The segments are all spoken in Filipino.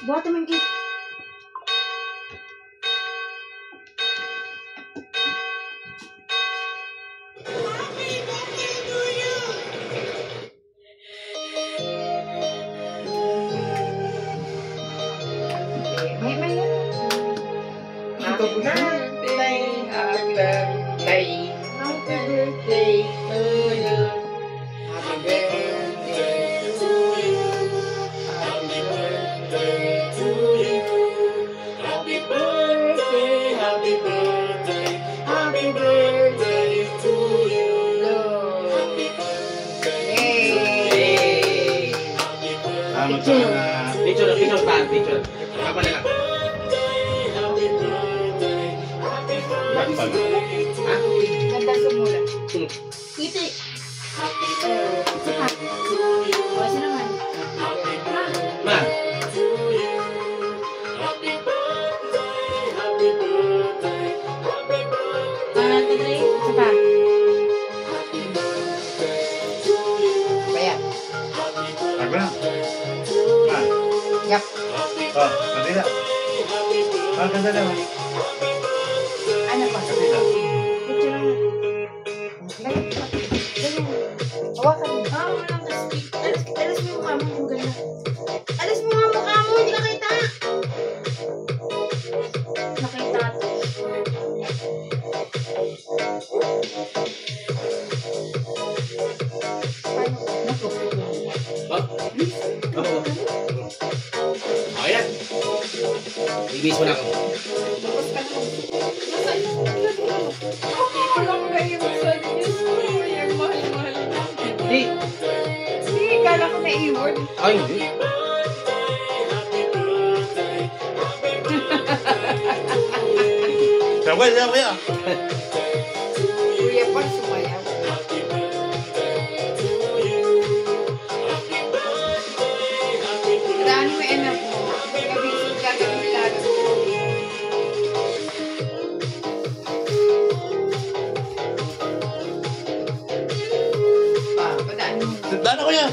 Buhat naman cake. May yan. Happy birthday, happy birthday, happy birthday to you. Happy birthday to you. Happy birthday to you. Happy birthday, happy birthday, happy birthday to you, Lord. Happy birthday. Picture. Apa na lang? Bakit pa? Ha? Ganda sumula. Iti. Kasi naman. Ma. Kadri. Isa pa. Bayan. Ako na. Yap. Oh, kabila. Ah, ganda naman. Ano pa? Kabila. Picture lang. Ganyan. Ganyan. Hawakan mo. Walang kasi. Alas mo yung mukha mo kung ganyan. Alas mo nga mukha mo. Hindi ka kita. Nakita ito. Naku. Okay na. Ibis mo na ako. Tapos ka na. Nasaan yung walang naiwan sa Diyos ko. Yung mahal-mahal na. Hindi. Sige, kala ko naiwan. Ay, hindi. Kawal na kuya. Kuya pa, sumayaw. Daan mo anak mo. Kabisig ka, kabisig. Padaan mo. Tandaan na kuya.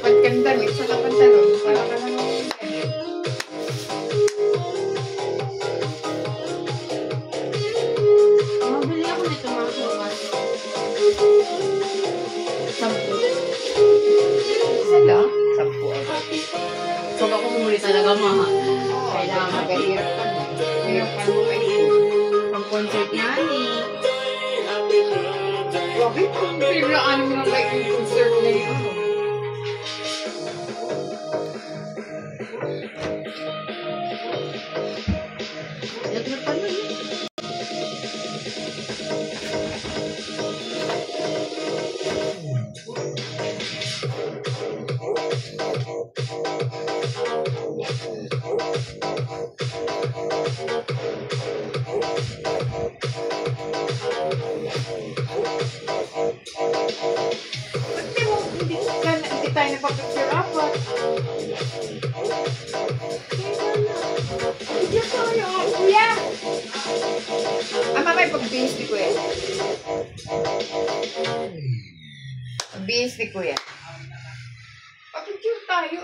Pagkandamit sa kapantalon, para ka naman. Mabili ako nito mga kumas. 10. Isa lang? 10. Pag ako muli talaga, ma. Kailangan magahirap ka na. Ngayon ka mo ay pang concert na ni. Bakit kung pilaan mo na kayo yung concert na yun? Lagyan pa nun. Hindi tayo nagpapicture apat. Hindi tayo, kuya. Mamay pag-bihis ni kuya. Pag-bihis ni kuya. Papicture tayo,